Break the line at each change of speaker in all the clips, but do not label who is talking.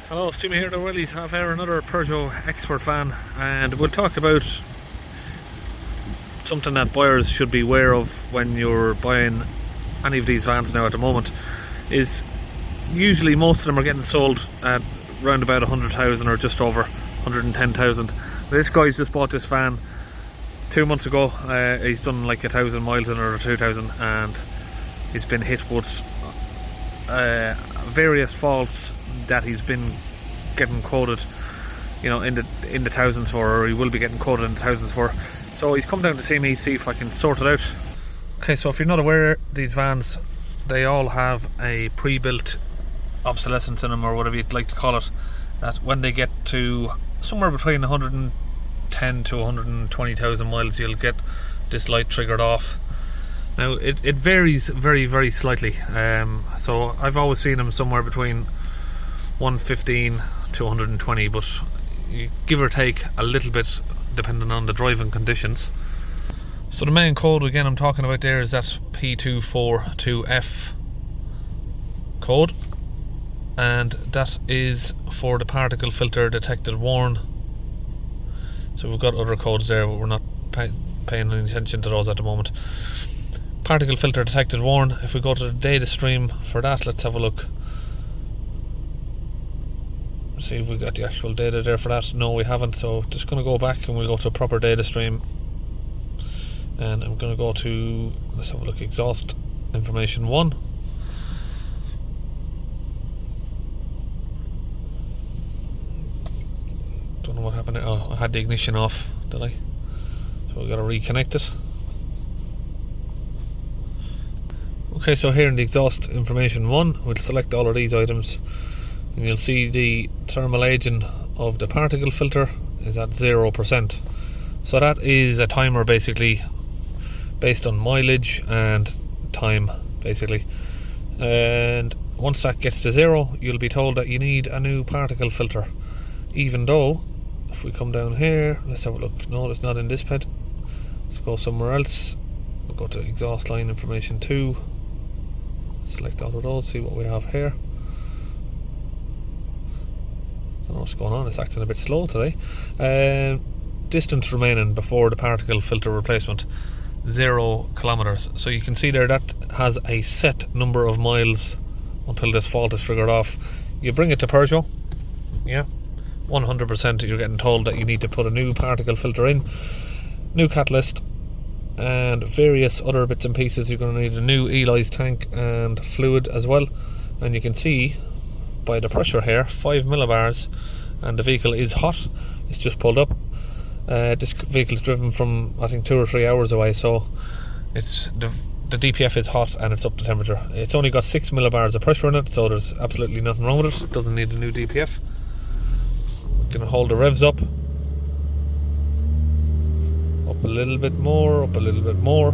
Hello, Steve here, the Willies have here another Peugeot expert van, and we'll talk about something that buyers should be aware of when you're buying any of these vans now at the moment. Is usually most of them are getting sold at around about 100,000 or just over 110,000. This guy's just bought this van 2 months ago. He's done like 1,000 miles in it or 2,000, and he's been hit with various faults that he's been getting quoted, you know, in the thousands for, or he will be getting quoted in the thousands for. So he's come down to see me, see if I can sort it out. Okay, so if you're not aware, these vans, they all have a pre-built obsolescence in them, or whatever you'd like to call it, that when they get to somewhere between 110 to 120,000 miles, you'll get this light triggered off. Now it varies very slightly, so I've always seen them somewhere between 115 to 120, but you give or take a little bit depending on the driving conditions. So the main code again I'm talking about there is that P242F code, and that is for the particle filter detected worn. So we've got other codes there, but we're not paying any attention to those at the moment. Particle filter detected worn. If we go to the data stream for that, let's have a look. Let's see if we got the actual data there for that. No, we haven't, so just going to go back and we'll go to a proper data stream, and I'm going to go to, let's have a look, exhaust information 1. Don't know what happened there. Oh, I had the ignition off, did I? So we've got to reconnect it. Okay, so here in the exhaust information 1, we'll select all of these items, and you'll see the thermal aging of the particle filter is at 0%. So that is a timer basically based on mileage and time basically, and once that gets to 0, you'll be told that you need a new particle filter, even though if we come down here, let's have a look. No, it's not in this bed. Let's go somewhere else. We'll go to exhaust line information 2, select all of those, see what we have here. Don't know what's going on, it's acting a bit slow today. Distance remaining before the particle filter replacement, 0 kilometers. So you can see there that has a set number of miles until this fault is triggered off. You bring it to Peugeot, yeah, 100% you're getting told that you need to put a new particle filter in, new catalyst, and various other bits and pieces. You're going to need a new ELOYS tank and fluid as well. And you can see by the pressure here, 5 millibars, and the vehicle is hot. It's just pulled up. This vehicle is driven from, I think, 2 or 3 hours away, so it's the DPF is hot and it's up to temperature. It's only got 6 millibars of pressure in it, so there's absolutely nothing wrong with it. It doesn't need a new DPF. We're going to hold the revs up a little bit more, up a little bit more.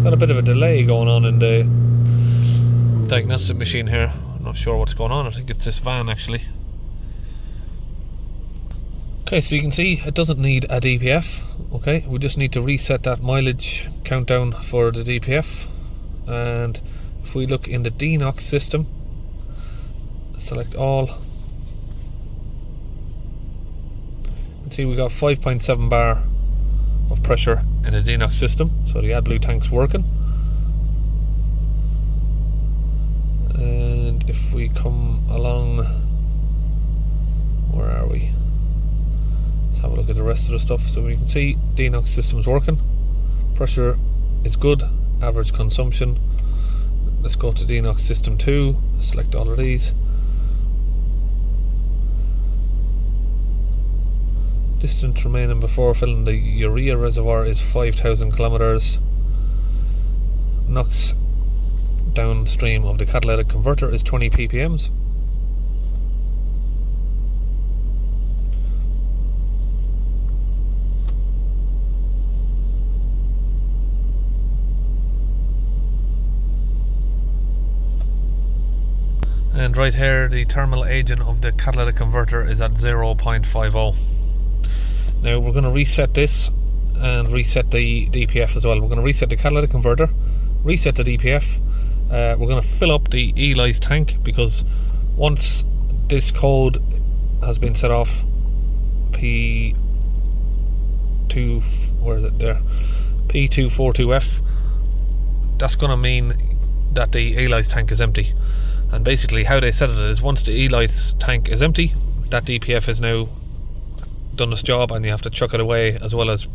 Got a bit of a delay going on in the diagnostic machine here. I'm not sure what's going on. I think it's this van actually. Okay, so you can see it doesn't need a DPF. Okay, we just need to reset that mileage countdown for the DPF. And if we look in the DNOX system, select all, see we got 5.7 bar of pressure in the DNOX system, so the AdBlue tank's working. And if we come along, where are we? Let's have a look at the rest of the stuff. So we can see DNOX system's working, pressure is good, average consumption. Let's go to DNOX system 2, select all of these. Distance remaining before filling the urea reservoir is 5,000 kilometers. NOx downstream of the catalytic converter is 20 ppms. And right here the thermal aging of the catalytic converter is at 0.50. Now we're going to reset this and reset the DPF as well. We're going to reset the catalytic converter, reset the DPF. We're going to fill up the ELOYS tank, because once this code has been set off, P242F, that's going to mean that the ELOYS tank is empty. And basically how they set it is, once the ELOYS tank is empty, that DPF is now done its job, and you have to chuck it away, as well as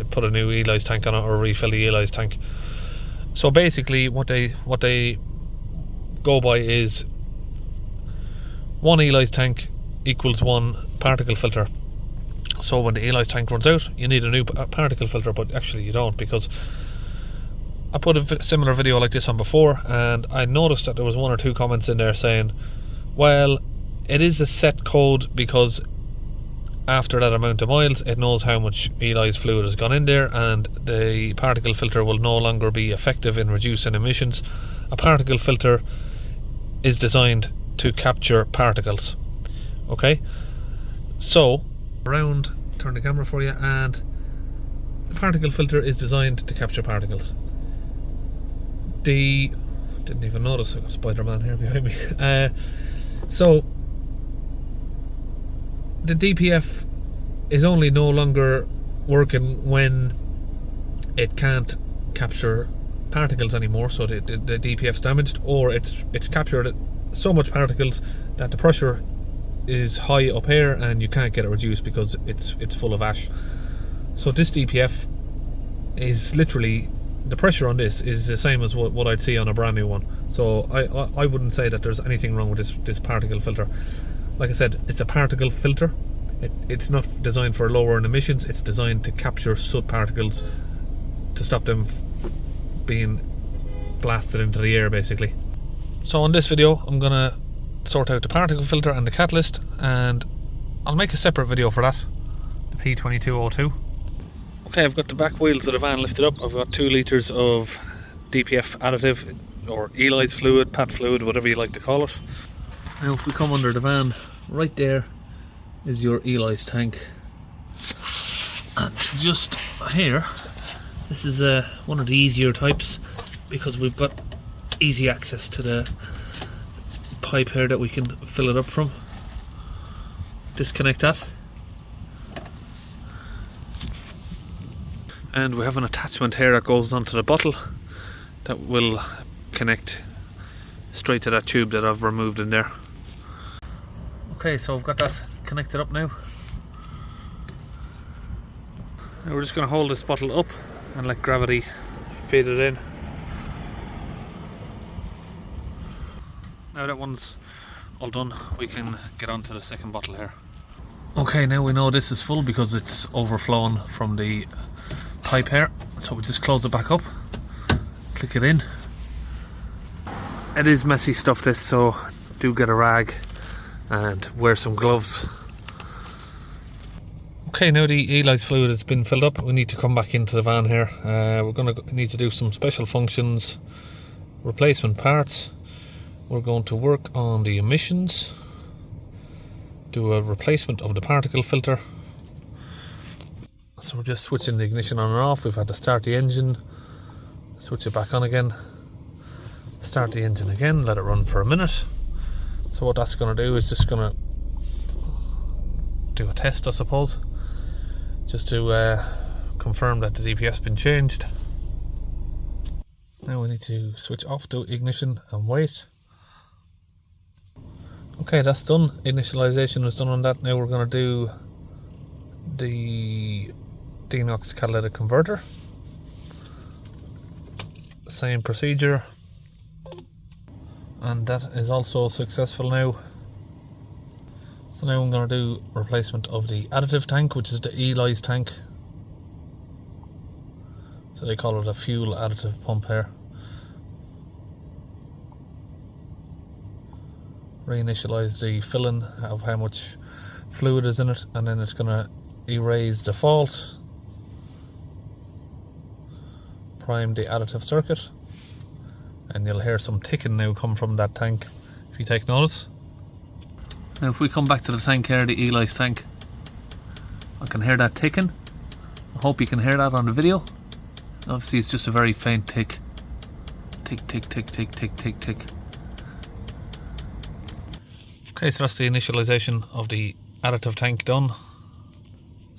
put a new ELOYS tank on it, or refill the ELOYS tank. So basically what they go by is 1 ELOYS tank equals 1 particle filter. So when the ELOYS tank runs out, you need a new particle filter, but actually you don't, because I put a similar video like this on before, and I noticed that there was 1 or 2 comments in there saying, well, it is a set code because after that amount of miles it knows how much ELOYS fluid has gone in there, and the particle filter will no longer be effective in reducing emissions. A particle filter is designed to capture particles. Okay, so around, turn the camera for you, and the particle filter is designed to capture particles. Didn't even notice, I got Spider-Man here behind me. So the DPF is only no longer working when it can't capture particles anymore, so the DPF's damaged, or it's captured so much particles that the pressure is high up here and you can't get it reduced because it's full of ash. So this DPF is literally, the pressure on this is the same as what I'd see on a brand new one. So I wouldn't say that there's anything wrong with this particle filter. Like I said, it's a particle filter. It's not designed for lowering emissions, it's designed to capture soot particles to stop them being blasted into the air, basically. So on this video I'm gonna sort out the particle filter and the catalyst, and I'll make a separate video for that, the P242F. Okay, I've got the back wheels of the van lifted up. I've got 2 litres of DPF additive, or ELOYS fluid, PAT fluid, whatever you like to call it. Now if we come under the van, right there is your ELOYS tank, and just here, this is one of the easier types, because we've got easy access to the pipe here that we can fill it up from. Disconnect that, and we have an attachment here that goes onto the bottle that will connect straight to that tube that I've removed in there. Okay, so I've got that connected up now. Now we're just going to hold this bottle up and let gravity feed it in. Now that one's all done, we can get on to the second bottle here. Okay, now we know this is full because it's overflowing from the pipe here, so we just close it back up, click it in. It is messy stuff, this, so do get a rag and wear some gloves. Okay, now the ELOYS fluid has been filled up, we need to come back into the van here. We're going to need to do some special functions, replacement parts. We're going to work on the emissions, do a replacement of the particle filter. So we're just switching the ignition on and off. We've had to start the engine, switch it back on again, start the engine again, let it run for a minute. So what that's going to do is just going to do a test, I suppose, just to confirm that the DPF's been changed. Now we need to switch off the ignition and wait. Okay, that's done. Initialization is done on that. Now we're going to do the Diagnostic catalytic converter. Same procedure, and that is also successful now. So now I'm going to do replacement of the additive tank, which is the ELOYS tank. So they call it a fuel additive pump here. Reinitialize the filling of how much fluid is in it, and then it's going to erase the fault, prime the additive circuit, and you'll hear some ticking now come from that tank if you take notice. Now if we come back to the tank here, the ELOYS tank, I can hear that ticking. I hope you can hear that on the video. Obviously it's just a very faint tick. Tick, tick, tick, tick, tick, tick, tick. Okay, so that's the initialization of the additive tank done.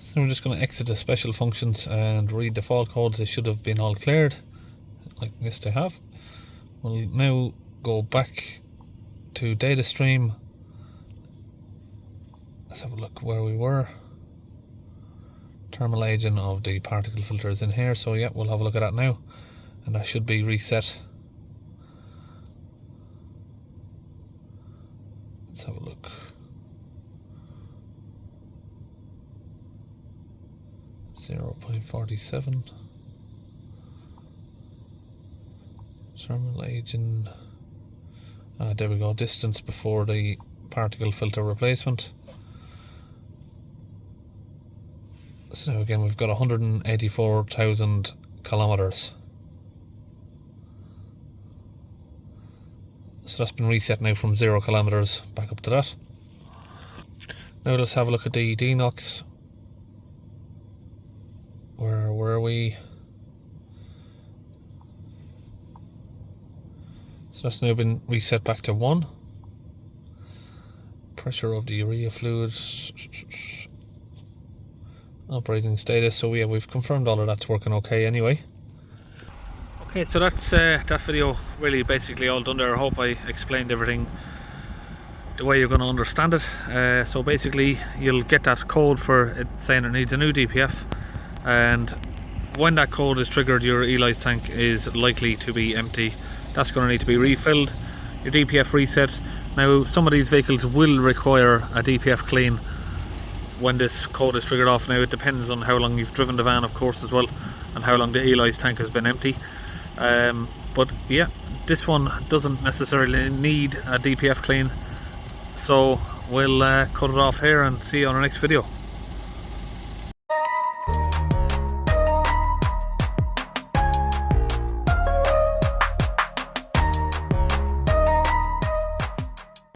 So we're just going to exit the special functions and read the fault codes. They should have been all cleared, like this they have. We'll now go back to data stream. Let's have a look where we were. Thermal agent of the particle filter is in here, so yeah, we'll have a look at that now, and that should be reset. Let's have a look. .47. Thermal agent. There we go. Distance before the particle filter replacement. So again, we've got 184,000 kilometers. So that's been reset now from 0 kilometers back up to that. Now let's have a look at the DNOx. Where were we? So that's now been reset back to 1. Pressure of the urea fluid. Operating status. So yeah, we've confirmed all of that's working okay anyway. Okay, so that's that video really basically all done there. I hope I explained everything the way you're going to understand it. So basically you'll get that code for it saying it needs a new DPF, and when that code is triggered, your ELOYS tank is likely to be empty. That's going to need to be refilled. Your DPF reset. Now some of these vehicles will require a DPF clean when this code is triggered off. Now it depends on how long you've driven the van, of course, as well, and how long the ELOYS tank has been empty. But yeah, this one doesn't necessarily need a DPF clean, so we'll cut it off here and see you on our next video.